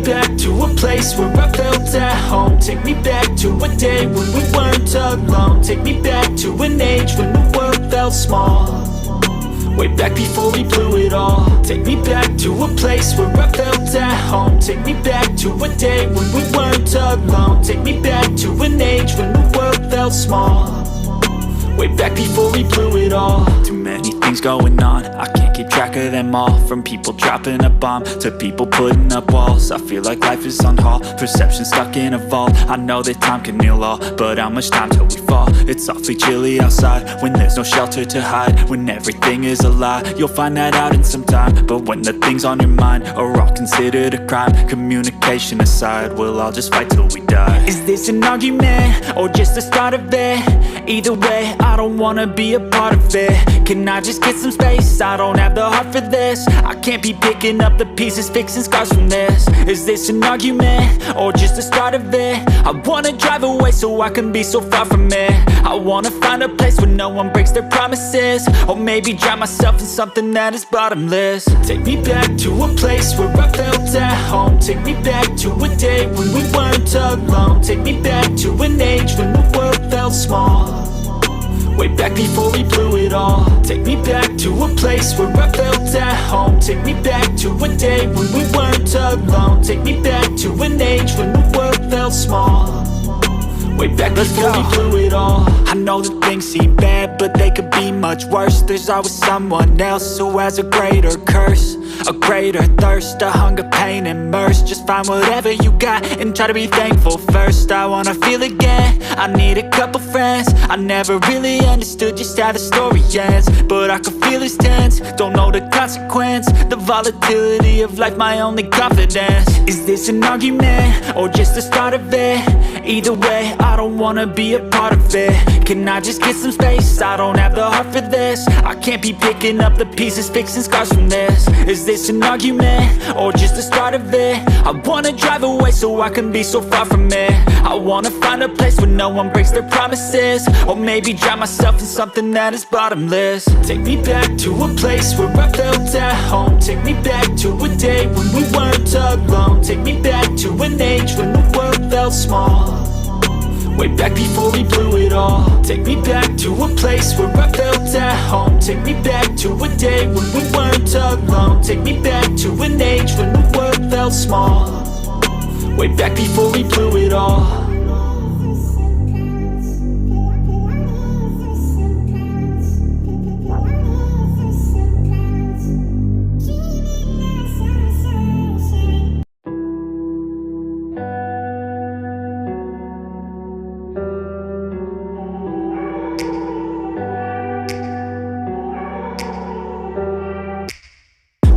back to a place where I felt at home. Take me back to a day when we weren't alone. Take me back to an age when the world felt small. Way back before we blew it all. Take me back to a place where I felt at home. Take me back to a day when we weren't alone. Take me back to an age when the world felt small. Way back before we blew it all. Too many things going on, I can't keep track of them all. From people dropping a bomb to people putting up walls. I feel like life is on hold, perception stuck in a vault. I know that time can heal all, but how much time till we fall? It's awfully chilly outside when there's no shelter to hide. When everything is a lie, you'll find that out in some time. But when the things on your mind are all considered a crime, communication aside, we'll all just fight till we die. Is this an argument or just the start of it? Either way, I don't wanna be a part of it. Can I just get some space? I don't have the heart for this. I can't be picking up the pieces, fixing scars from this. Is this an argument or just the start of it? I wanna drive away so I can be so far from it. I wanna find a place where no one breaks their promises. Or maybe drown myself in something that is bottomless. Take me back to a place where I felt at home. Take me back to a day when we weren't alone. Take me back to an age when the world felt small. Way back before we blew it all. Take me back to a place where I felt at home. Take me back to a day when we weren't alone. Take me back to an age when the world felt small. Way back before we blew it all. I know that things seem bad, but they could be much worse. There's always someone else who has a greater curse, a greater thirst, a hunger, pain, and mercy. Just find whatever you got and try to be thankful first. I wanna feel again, I need a couple friends. I never really understood just how the story ends, but I can feel it's tense, don't know the consequence. The volatility of life, my only confidence. Is this an argument or just the start of it? Either way, I don't wanna be a part of it. Can I just get some space? I don't have the heart for this. I can't be picking up the pieces, fixing scars from this. Is this an argument or just the start of it? I wanna drive away so I can be so far from it. I wanna find a place where no one breaks their promises. Or maybe drown myself in something that is bottomless. Take me back to a place where I felt at home. Take me back to a day when we weren't alone. Take me back to an age when the world felt small. Way back before we blew it all. Take me back to a place where I felt at home. Take me back to a day when we weren't alone. Take me back to an age when the world felt small. Way back before we blew it all.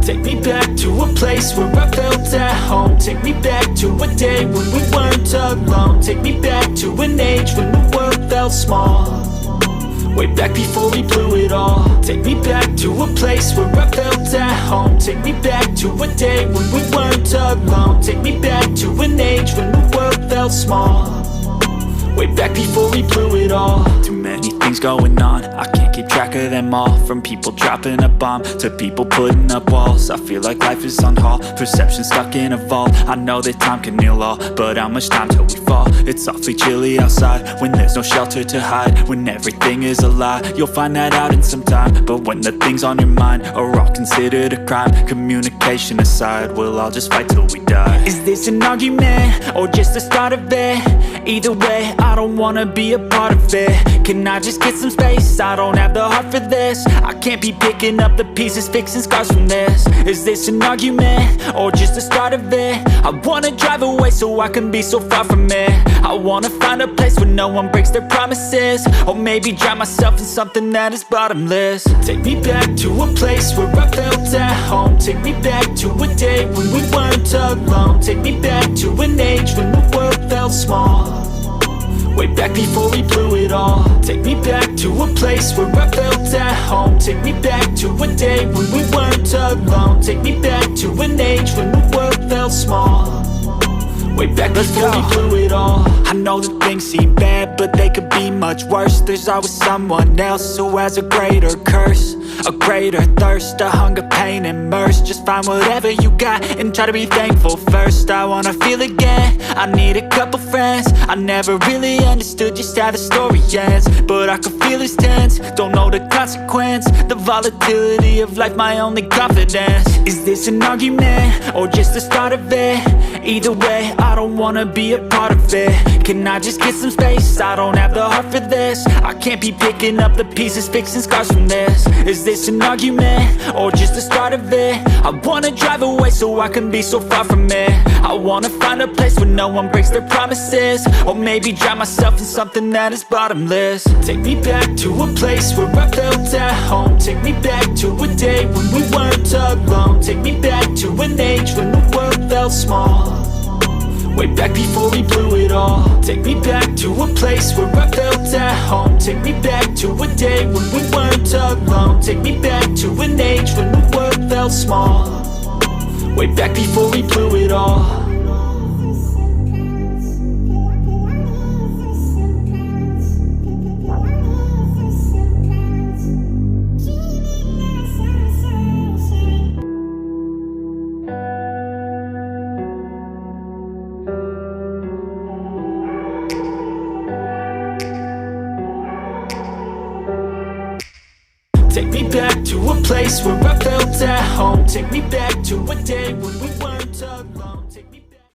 Take me back to a place where I felt at home. Take me back to a day when we weren't alone. Take me back to an age when the world felt small. Way back before we blew it all. Take me back to a place where I felt at home. Take me back to a day when we weren't alone. Take me back to an age when the world felt small. Way back before we blew it all. Too many things going on, I can't keep track of them all. From people dropping a bomb to people putting up walls. I feel like life is on hold, perception stuck in a vault. I know that time can heal all, but how much time till we fall? It's awfully chilly outside when there's no shelter to hide. When everything is a lie, you'll find that out in some time. But when the things on your mind are all considered a crime, communication aside, we'll all just fight till we die. Is this an argument or just the start of it? Either way, I don't wanna be a part of it. Can I just get some space? I don't have the heart for this. I can't be picking up the pieces, fixing scars from this. Is this an argument or just the start of it? I wanna drive away so I can be so far from it. I wanna find a place where no one breaks their promises. Or maybe drown myself in something that is bottomless. Take me back to a place where I felt at home. Take me back to a day when we weren't alone. Take me back to an age when the world felt small. Way back before we blew it all. Take me back to a place where I felt at home. Take me back to a day when we weren't alone. Take me back to an age when the world felt small. Way back before we blew it all. I know that things seem bad, but they could be much worse. There's always someone else who has a greater curse, a greater thirst, a hunger, pain, and mercy. Just Just find whatever you got and try to be thankful. First I wanna feel again, I need a couple friends. I never really understood just how the story ends, but I can feel it's tense, don't know the consequence. The volatility of life, my only confidence. Is this an argument, or just the start of it? Either way, I don't wanna be a part of it. Can I just get some space? I don't have the heart for this. I can't be picking up the pieces, fixing scars from this. Is this an argument, or just the start of it? I wanna drive away so I can be so far from it. I wanna find a place where no one breaks their promises, or maybe drown myself in something that is bottomless. Take me back to a place where I felt at home. Take me back to a day when we weren't alone. Take me back to an age when the world felt small, way back before we blew it all. Take me back to a place where I felt at home. Take me back to a day when we weren't alone. Take me back to an age when the world felt small, way back before we blew it all. Take me back to a place where I felt at home. Take me back to a day when we weren't alone.